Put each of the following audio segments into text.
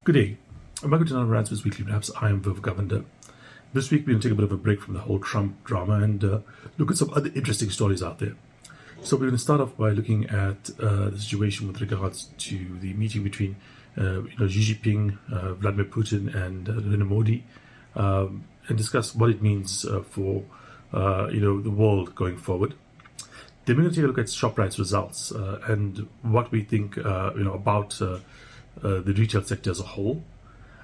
Good day. I'm Michael to another Answers Weekly. Perhaps I am Viv Governor. This week we're going to take a bit of a break from the whole Trump drama and look at some other interesting stories out there. So we're going to start off by looking at the situation with regards to the meeting between Xi Jinping, Vladimir Putin, and Narendra Modi, and discuss what it means for the world going forward. Then we're going to take a look at Shoprite's results and what we think about the retail sector as a whole.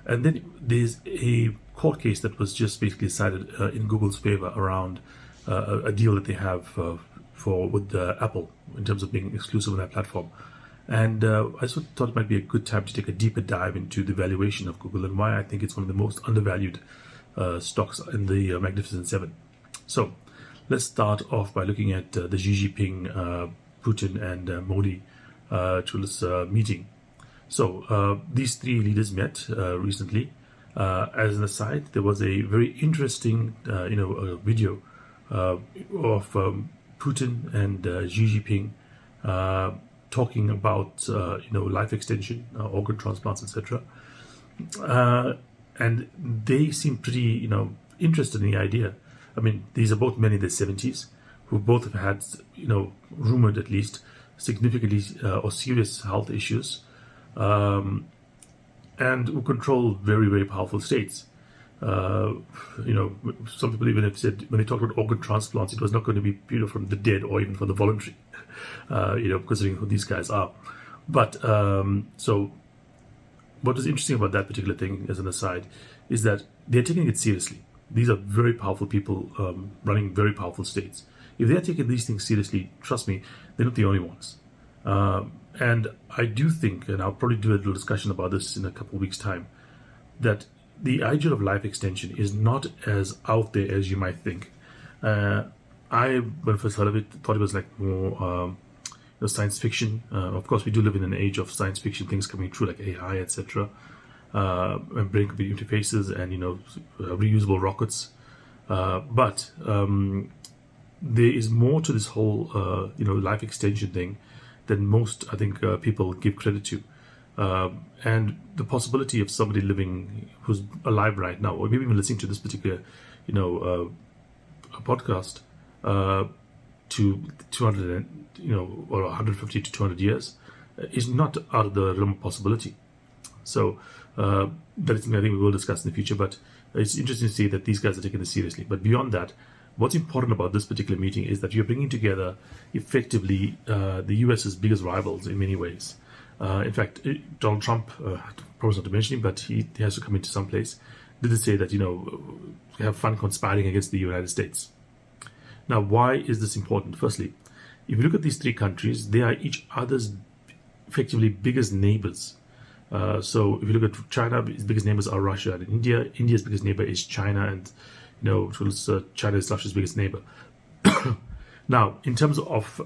And then there's a court case that was just basically decided in Google's favor around a deal that they have with Apple in terms of being exclusive on their platform. And I sort of thought it might be a good time to take a deeper dive into the valuation of Google and why I think it's one of the most undervalued stocks in the Magnificent Seven. So let's start off by looking at the Xi Jinping, Putin, and Modi meeting. So these three leaders met recently. As an aside, there was a very interesting, video of Putin and Xi Jinping talking about, life extension, organ transplants, etc. And they seem pretty, interested in the idea. I mean, these are both men in their 70s who both have had, rumored at least, significantly or serious health issues. And who control very, very powerful states. Some people even have said when they talked about organ transplants, it was not going to be from the dead or even from the voluntary, considering who these guys are. But so what was interesting about that particular thing, as an aside, is that they're taking it seriously. These are very powerful people running very powerful states. If they're taking these things seriously, trust me, they're not the only ones. And I do think, and I'll probably do a little discussion about this in a couple of weeks' time, that the idea of life extension is not as out there as you might think. I, when I first heard of it, thought it was like more science fiction. Of course, we do live in an age of science fiction things coming true, like AI, etc., and brain computer interfaces, and reusable rockets. But there is more to this whole life extension thing than most, I think, people give credit to. And the possibility of somebody living who's alive right now, or maybe even listening to this particular, podcast, to 200, or 150 to 200 years, is not out of the realm of possibility. So that is something I think we will discuss in the future. But it's interesting to see that these guys are taking this seriously. But beyond that, what's important about this particular meeting is that you're bringing together effectively the US's biggest rivals in many ways. In fact, Donald Trump, promise not to mention him, but he has to come into some place, did say that, have fun conspiring against the United States. Now, why is this important? Firstly, if you look at these three countries, they are each other's effectively biggest neighbors. So if you look at China, its biggest neighbors are Russia and India. India's biggest neighbor is China, and China is Russia's biggest neighbor. Now, in terms of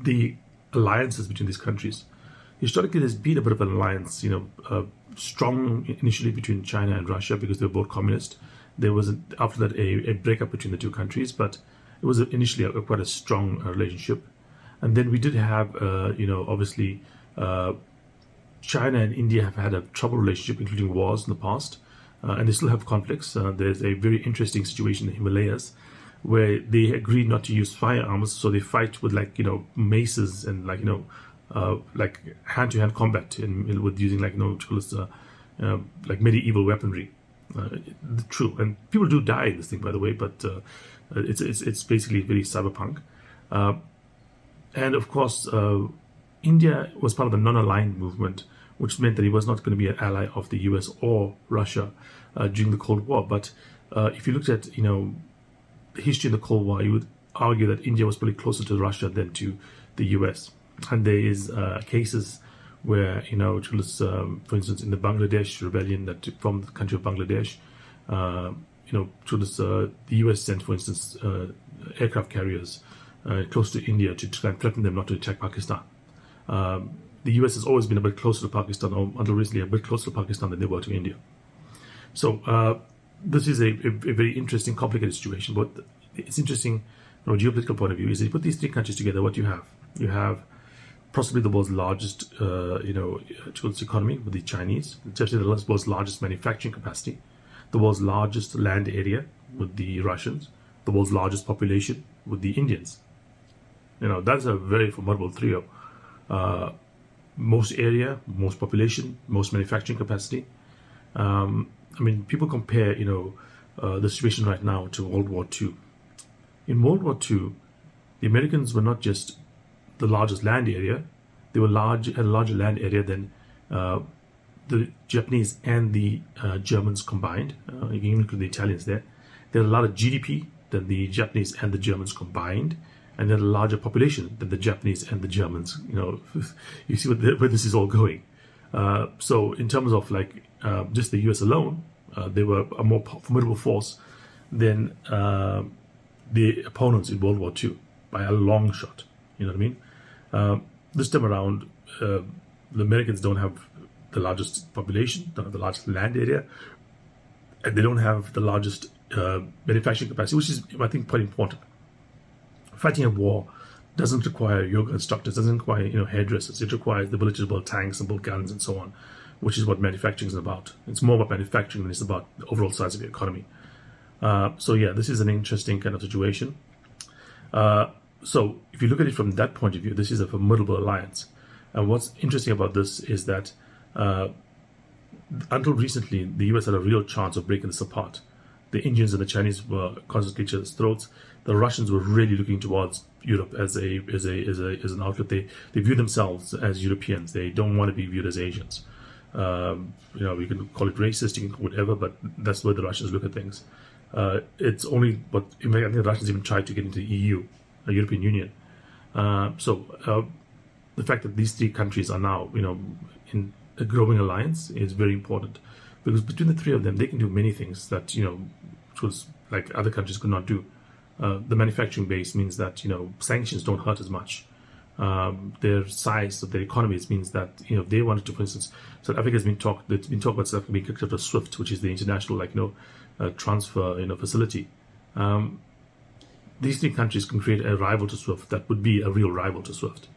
the alliances between these countries, historically there's been a bit of an alliance, strong initially between China and Russia because they were both communist. There was, after that, a breakup between the two countries, but it was initially quite a strong relationship. And then we did have, obviously, China and India have had a troubled relationship, including wars in the past. And they still have conflicts. There's a very interesting situation in the Himalayas where they agree not to use firearms, so they fight with maces and like hand-to-hand combat with using medieval weaponry. True, and people do die in this thing, by the way, but it's basically very cyberpunk. And of course, India was part of the non-aligned movement, which meant that he was not going to be an ally of the US or Russia during the Cold War. But if you looked at, the history of the Cold War, you would argue that India was probably closer to Russia than to the US. And there is cases where, for instance, in the Bangladesh rebellion that from the country of Bangladesh, the US sent, for instance, aircraft carriers close to India to try and threaten them not to attack Pakistan. The US has always been a bit closer to Pakistan, or until recently a bit closer to Pakistan than they were to India. So this is a very interesting, complicated situation. But it's interesting from a geopolitical point of view is that you put these three countries together, what you have possibly the world's largest, tools economy with the Chinese, definitely the world's largest manufacturing capacity, the world's largest land area with the Russians, the world's largest population with the Indians. That's a very formidable trio. Most area, most population, most manufacturing capacity. People compare, the situation right now to World War II. In World War II, the Americans were not just the largest land area; they had a larger land area than the Japanese and the Germans combined. You can even include the Italians there. They had a larger GDP than the Japanese and the Germans combined, and they had a larger population than the Japanese and the Germans. You see where this is all going. So in terms of just the US alone, they were a more formidable force than the opponents in World War II by a long shot. You know what I mean? This time around, the Americans don't have the largest population, don't have the largest land area, and they don't have the largest manufacturing capacity, which is, I think, quite important. Fighting a war doesn't require yoga instructors, doesn't require hairdressers. It requires the ability to build tanks and build guns and so on, which is what manufacturing is about. It's more about manufacturing than it's about the overall size of the economy. This is an interesting kind of situation. So if you look at it from that point of view, this is a formidable alliance. And what's interesting about this is that until recently, the US had a real chance of breaking this apart. The Indians and the Chinese were constantly at each other's throats. The Russians were really looking towards Europe as an outlet. They view themselves as Europeans. They don't want to be viewed as Asians. We can call it racist, you can call it whatever, but that's the way the Russians look at things. It's only, but I think the Russians even tried to get into the EU, the European Union. The fact that these three countries are now, in a growing alliance is very important, because between the three of them, they can do many things that, other countries could not do. The manufacturing base means that, sanctions don't hurt as much. Their size of their economies means that, if they wanted to, for instance, South Africa has been talked about South Africa being kicked out of SWIFT, which is the international, transfer, facility. These three countries can create a rival to SWIFT that would be a real rival to SWIFT.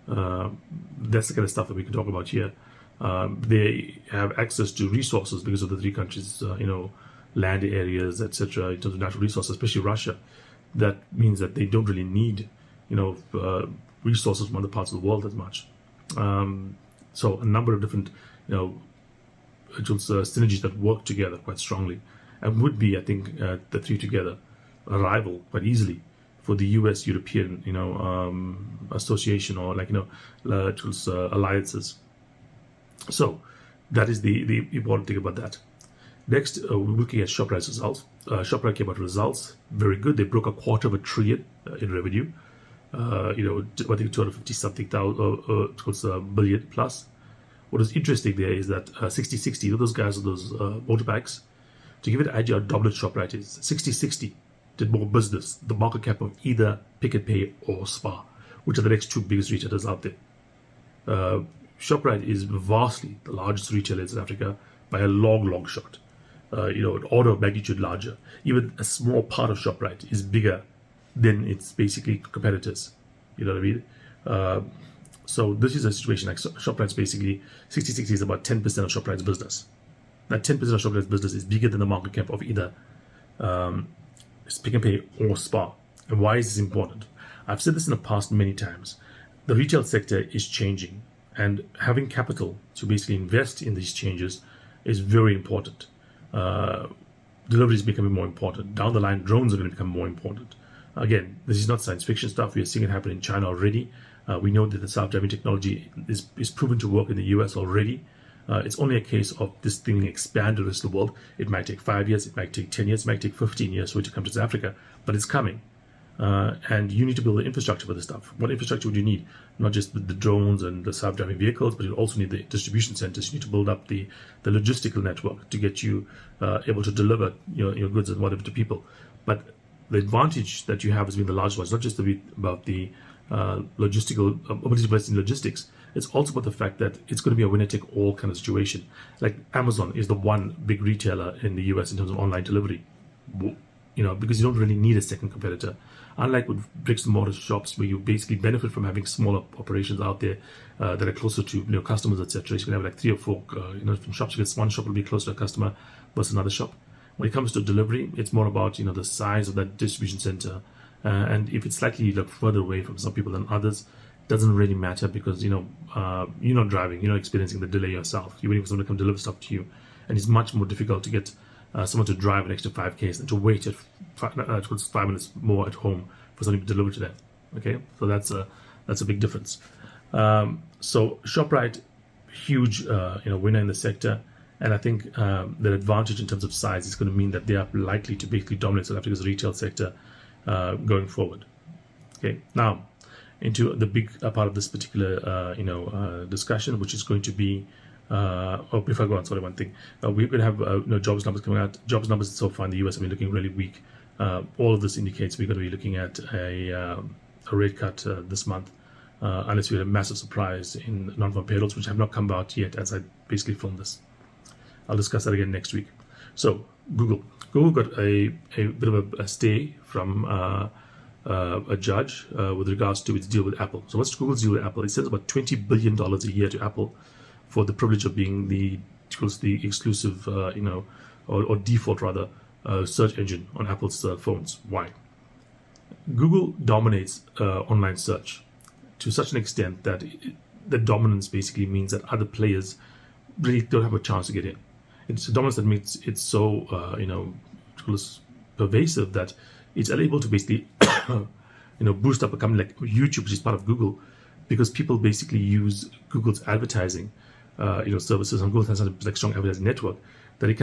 That's the kind of stuff that we can talk about here. They have access to resources because of the three countries, land areas, etc., in terms of natural resources, especially Russia. That means that they don't really need, resources from other parts of the world as much. So a number of different, synergies that work together quite strongly, and would be, I think, the three together, a rival quite easily for the US-European, association or alliances. So that is the important thing about that. Next, we're looking at Shoprite's results. Shoprite came out with results very good. They broke $250 billion in revenue. I think 250 something billion plus. What is interesting there is that 60/60, those guys with those motorbikes, to give it an idea how dominant Shoprite is, 60/60 did more business, the market cap of either Pick and Pay or Spar, which are the next two biggest retailers out there. Shoprite is vastly the largest retailer in South Africa by a long shot. An order of magnitude larger. Even a small part of Shoprite is bigger than its basically competitors. You know what I mean? So this is a situation like Shoprite's basically 60/60 is about 10% of Shoprite's business. That 10% of Shoprite's business is bigger than the market cap of either Pick and Pay or Spar. And why is this important? I've said this in the past many times. The retail sector is changing, and having capital to basically invest in these changes is very important. Delivery is becoming more important. Down the line, drones are going to become more important. Again, this is not science fiction stuff. We are seeing it happen in China already. We know that the self-driving technology is proven to work in the US already. It's only a case of this thing expand to the rest of the world. It might take 5 years, it might take 10 years, it might take 15 years for it to come to South Africa, but it's coming. And you need to build the infrastructure for this stuff. What infrastructure would you need? Not just the drones and the self-driving vehicles, but you also need the distribution centers. You need to build up the logistical network to get you able to deliver your goods and whatever to people. But the advantage that you have as being the largest one is not just about the logistical ability to invest in logistics. It's also about the fact that it's going to be a winner-take-all kind of situation. Like Amazon is the one big retailer in the US in terms of online delivery. Because you don't really need a second competitor. Unlike with bricks and mortar shops, where you basically benefit from having smaller operations out there that are closer to customers, etc. You can have like 3 or 4 from shops. You get one shop will be close to a customer versus another shop. When it comes to delivery, it's more about the size of that distribution center, and if it's slightly further away from some people than others, doesn't really matter, because you're not driving, you're not experiencing the delay yourself. You're waiting for someone to come deliver stuff to you, and it's much more difficult to get someone to drive an extra 5K than to wait at 5 minutes more at home for something to be delivered to them. Okay, so that's a big difference. So Shoprite, huge winner in the sector, and I think their advantage in terms of size is going to mean that they are likely to basically dominate South Africa's retail sector going forward. Okay, now into the big part of this particular discussion, which is going to be before I go on, sorry, one thing. We're going to have jobs numbers coming out. Jobs numbers so far in the US have been looking really weak. All of this indicates we're going to be looking at a rate cut this month, unless we have a massive surprise in non-farm payrolls, which have not come out yet as I basically filmed this. I'll discuss that again next week. So Google got a bit of a stay from a judge with regards to its deal with Apple. So what's Google's deal with Apple? It says about $20 billion a year to Apple for the privilege of being the exclusive, or default rather, search engine on Apple's phones. Why? Google dominates online search to such an extent that the dominance basically means that other players really don't have a chance to get in. It's a dominance that means it's so pervasive that it's able to basically boost up a company like YouTube, which is part of Google, because people basically use Google's advertising services, and Google has a strong advertising network that it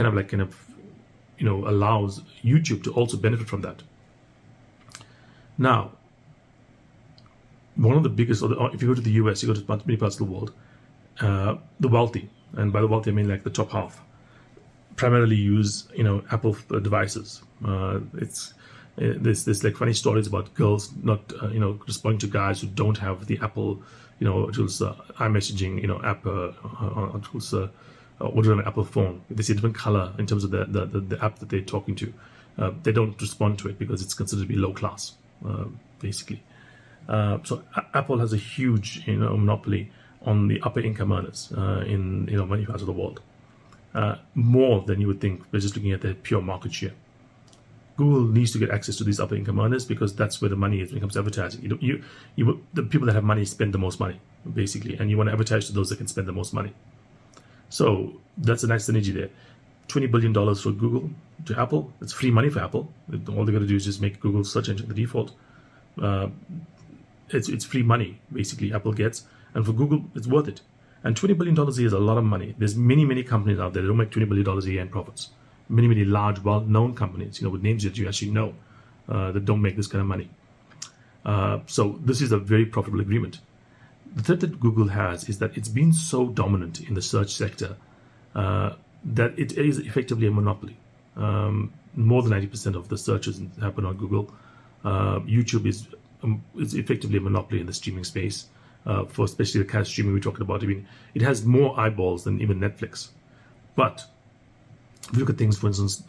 allows YouTube to also benefit from that. Now, one of the biggest, if you go to the US, you go to many parts of the world, the wealthy, and by the wealthy I mean like the top half, primarily use Apple devices. There's like funny stories about girls not responding to guys who don't have the Apple iMessaging app order an Apple phone. If they see a different color in terms of the app that they're talking to, they don't respond to it because it's considered to be low class, basically. So Apple has a huge monopoly on the upper income earners in many parts of the world, more than you would think by just looking at their pure market share. Google needs to get access to these upper income earners because that's where the money is when it comes to advertising. The people that have money spend the most money, basically, and you want to advertise to those that can spend the most money. So that's a nice synergy there. $20 billion for Google to Apple. It's free money for Apple. All they got to do is just make Google search engine the default. It's free money, basically, Apple gets. And for Google, it's worth it. And $20 billion a year is a lot of money. There's many companies out there that don't make $20 billion a year in profits. Many large, well-known companies, with names that you actually know, that don't make this kind of money. So this is a very profitable agreement. The threat that Google has is that it's been so dominant in the search sector that it is effectively a monopoly. More than 90% of the searches happen on Google. YouTube is effectively a monopoly in the streaming space, for especially the kind of streaming we're talking about. I mean, it has more eyeballs than even Netflix. But if you look at things, for instance,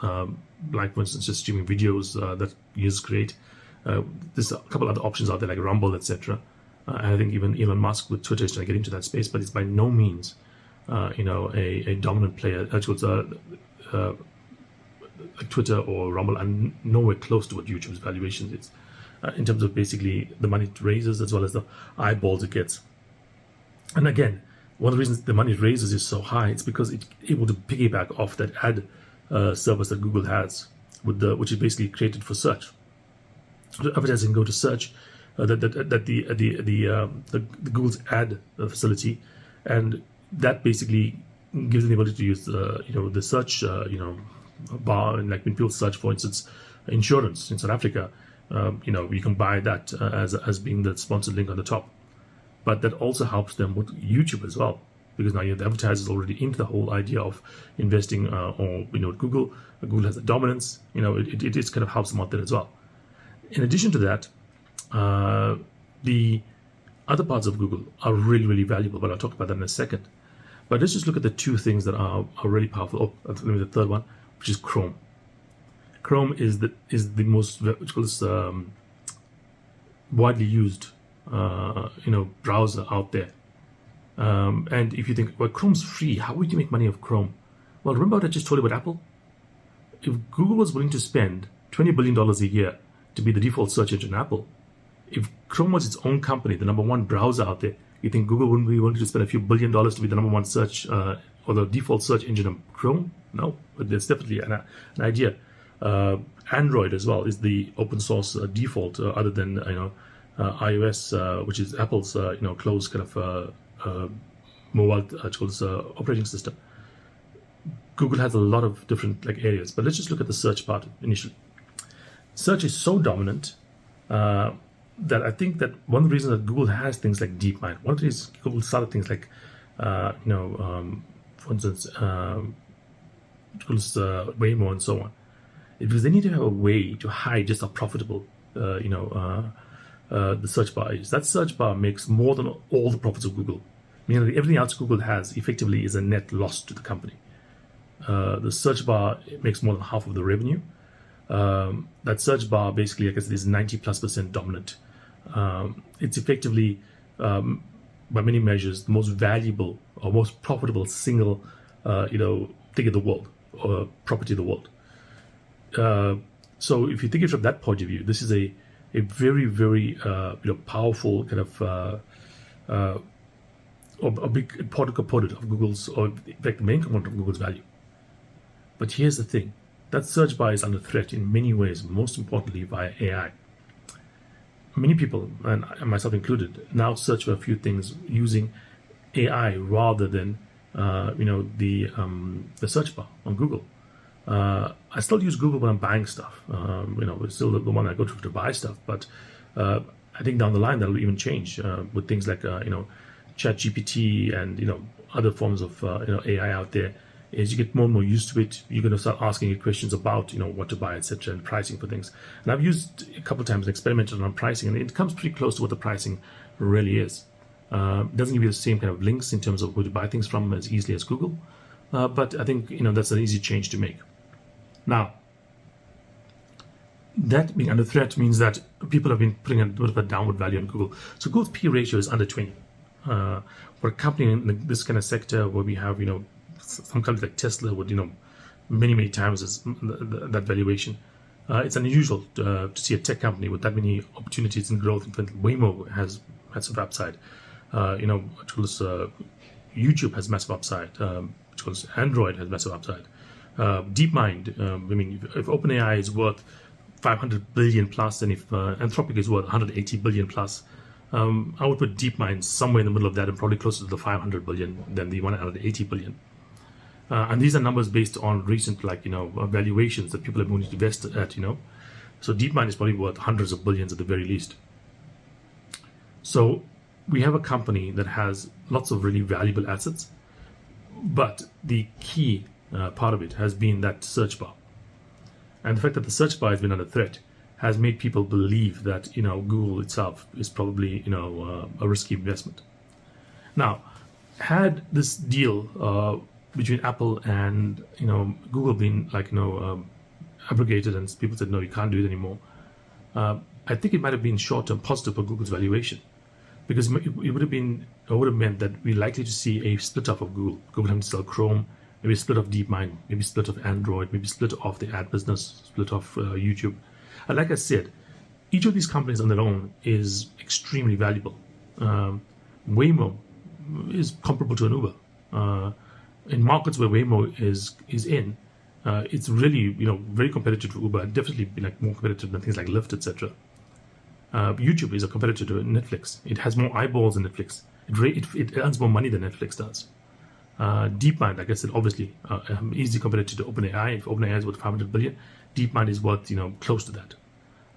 just streaming videos that users create, there's a couple other options out there like Rumble, etc. And I think even Elon Musk with Twitter is trying to get into that space, but it's by no means, a dominant player. Like Twitter or Rumble, and nowhere close to what YouTube's valuation is, in terms of basically the money it raises as well as the eyeballs it gets. And again, one of the reasons the money it raises is so high, it's because it's able to piggyback off that ad service that Google has, which is basically created for search. So advertising go to search, the Google's ad facility, and that basically gives them the ability to use the search bar, and like when people search, for instance, insurance in South Africa, you can buy that as being the sponsored link on the top. But that also helps them with YouTube as well, because now you have the advertisers already into the whole idea of investing with Google. Google has a dominance. It just kind of helps them out there as well. In addition to that, the other parts of Google are really valuable, but I'll talk about that in a second. But let's just look at the two things that are really powerful. Let me the third one, which is Chrome. Chrome is the most widely used, browser out there. And if you think, well, Chrome's free, how would you make money off Chrome? Well, remember what I just told you about Apple? If Google was willing to spend $20 billion a year to be the default search engine in Apple, if Chrome was its own company, the number one browser out there, you think Google wouldn't be willing to spend a few $1 billion to be the number one search or the default search engine on Chrome? No, but there's definitely an idea. Android as well is the open source default, other than iOS, which is Apple's closed kind of mobile operating system. Google has a lot of different areas, but let's just look at the search part initially. Search is so dominant that I think that one of the reasons that Google has things like DeepMind, one of the reasons Google started things like, for instance, Google's Waymo and so on, is because they need to have a way to hide just how profitable, the search bar is. That search bar makes more than all the profits of Google, meaning that everything else Google has effectively is a net loss to the company. The search bar makes more than half of the revenue. That search bar basically, I guess, is 90+% dominant. It's effectively, by many measures, the most valuable or most profitable single, thing in the world or property of the world. So if you think it from that point of view, this is a very, very powerful kind of a big important component of Google's, or in fact the main component of Google's value. But here's the thing, that search bar is under threat in many ways, most importantly via AI. Many people, and myself included, now search for a few things using AI rather than the search bar on Google. I still use Google when I'm buying stuff. It's still the one I go to buy stuff. But I think down the line that'll even change with things like ChatGPT and other forms of AI out there. As you get more and more used to it, you're going to start asking it questions about what to buy, etc., and pricing for things. And I've used a couple of times and experimented on pricing, and it comes pretty close to what the pricing really is. It doesn't give you the same kind of links in terms of who to buy things from as easily as Google, but I think that's an easy change to make. Now, that being under threat means that people have been putting a bit of a downward value on Google. So Google's P ratio is under 20. For a company in this kind of sector where we have some companies like Tesla would many times as that valuation, it's unusual to see a tech company with that many opportunities and growth. In fact, Waymo has massive upside. YouTube has massive upside. Android has massive upside. DeepMind, if OpenAI is worth 500 billion plus, and if Anthropic is worth 180 billion plus, I would put DeepMind somewhere in the middle of that and probably closer to the 500 billion than the 180 billion. And these are numbers based on recent valuations that people have willing to invest at. So DeepMind is probably worth hundreds of billions at the very least. So we have a company that has lots of really valuable assets, but the key part of it has been that search bar. And the fact that the search bar has been under threat has made people believe that Google itself is probably a risky investment. Now, had this deal between Apple and Google been abrogated and people said no, you can't do it anymore, I think it might have been short-term positive for Google's valuation, because it would have meant that we're likely to see a split off of Google. Google having to sell Chrome, maybe split off DeepMind, maybe split off Android, maybe split off the ad business, split off YouTube. And like I said, each of these companies on their own is extremely valuable. Waymo is comparable to an Uber. In markets where Waymo is in, it's really very competitive to Uber, and definitely more competitive than things like Lyft, etc. YouTube is a competitor to Netflix. It has more eyeballs than Netflix. It earns more money than Netflix does. DeepMind, like I said, obviously easy competitor to OpenAI. If OpenAI is worth 500 billion, DeepMind is worth close to that.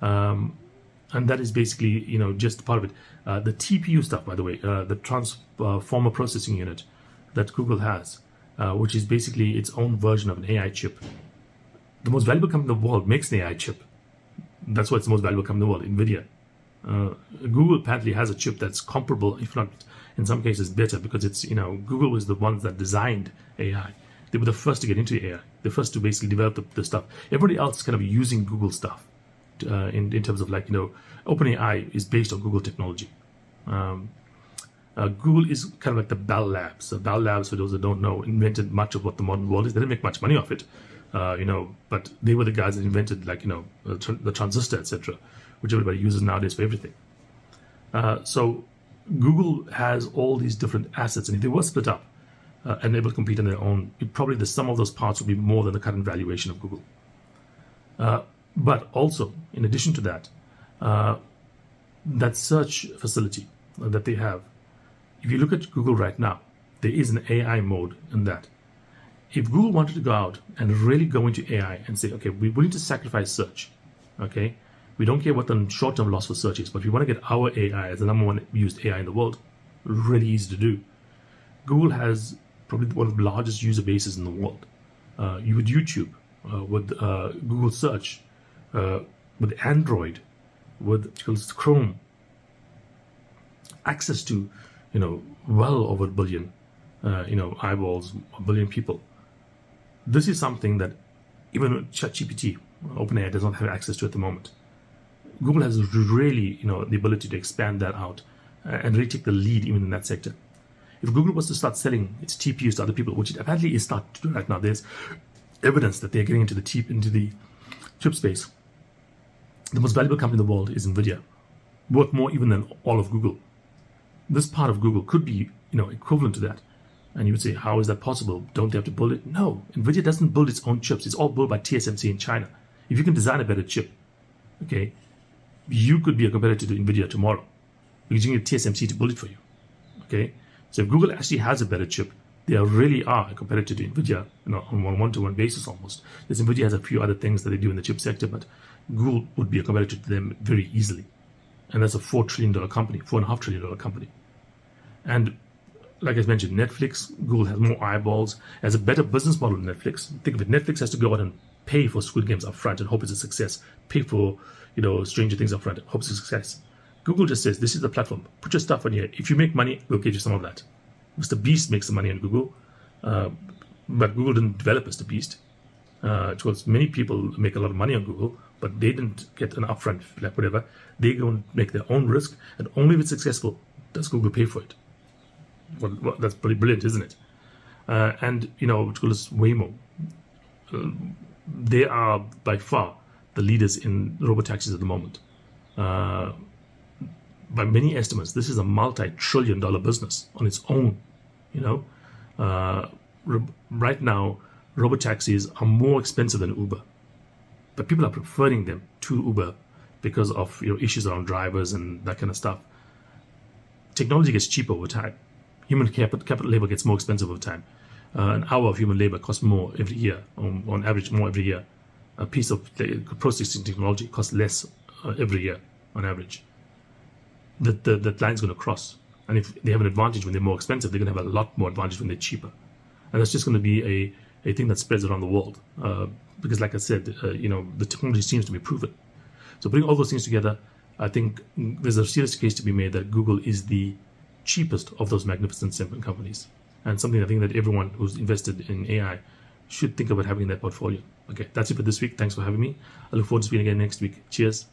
And that is basically just part of it. The TPU stuff, by the way, the transformer processing unit that Google has, which is basically its own version of an AI chip. The most valuable company in the world makes an AI chip. That's why it's the most valuable company in the world, NVIDIA. Google apparently has a chip that's comparable, if not in some cases better, because it's Google was the ones that designed AI. They were the first to get into AI. The first to basically develop the stuff. Everybody else is kind of using Google stuff in terms of like, OpenAI is based on Google technology. Google is kind of like the Bell Labs. So Bell Labs, for those that don't know, invented much of what the modern world is. They didn't make much money off it, but they were the guys that invented like, the transistor, etc., which everybody uses nowadays for everything. So Google has all these different assets, and if they were split up and able to compete on their own, probably the sum of those parts would be more than the current valuation of Google. But also, in addition to that, that search facility that they have, if you look at Google right now, there is an AI mode in that. If Google wanted to go out and really go into AI and say, okay, we're willing to sacrifice search, okay? We don't care what the short-term loss for search is, but we want to get our AI as the number one used AI in the world. Really easy to do. Google has probably one of the largest user bases in the world. With YouTube, with Google Search, with Android, with Chrome, access to, well over 1 billion, eyeballs, 1 billion people. This is something that even ChatGPT, OpenAI, does not have access to at the moment. Google has really, the ability to expand that out and really take the lead even in that sector. If Google was to start selling its TPUs to other people, which it apparently is starting to do right now, there's evidence that they're getting into the chip space. The most valuable company in the world is NVIDIA, worth more even than all of Google. This part of Google could be, equivalent to that. And you would say, how is that possible? Don't they have to build it? No, NVIDIA doesn't build its own chips. It's all built by TSMC in China. If you can design a better chip, okay, you could be a competitor to NVIDIA tomorrow because you need TSMC to build it for you, okay? So if Google actually has a better chip, they really are a competitor to NVIDIA, on a one-to-one basis almost. Because NVIDIA has a few other things that they do in the chip sector, but Google would be a competitor to them very easily. And that's a $4 trillion company, $4.5 trillion company. And like I mentioned, Netflix, Google has more eyeballs, has a better business model than Netflix. Think of it, Netflix has to go out and pay for Squid Games up front and hope it's a success. Pay for, Stranger Things up front and hope it's a success. Google just says, this is the platform. Put your stuff on here. If you make money, we'll give you some of that. Mr. Beast makes some money on Google, but Google didn't develop Mr. Beast. Because many people make a lot of money on Google, but they didn't get an upfront, like whatever. They go and make their own risk, and only if it's successful does Google pay for it. Well, that's pretty brilliant, isn't it? And, which is Waymo. They are by far the leaders in robotaxis at the moment. By many estimates, this is a multi-trillion-dollar business on its own. Right now, robotaxis are more expensive than Uber, but people are preferring them to Uber because of issues around drivers and that kind of stuff. Technology gets cheaper over time. Human capital labor gets more expensive over time. An hour of human labor costs more every year, on average more every year. A piece of processing technology costs less every year on average. That line's going to cross. And if they have an advantage when they're more expensive, they're going to have a lot more advantage when they're cheaper. And that's just going to be a thing that spreads around the world. Because like I said, the technology seems to be proven. So putting all those things together, I think there's a serious case to be made that Google is the cheapest of those magnificent seven companies. And something I think that everyone who's invested in AI should think about having in their portfolio. Okay, that's it for this week. Thanks for having me. I look forward to speaking again next week. Cheers.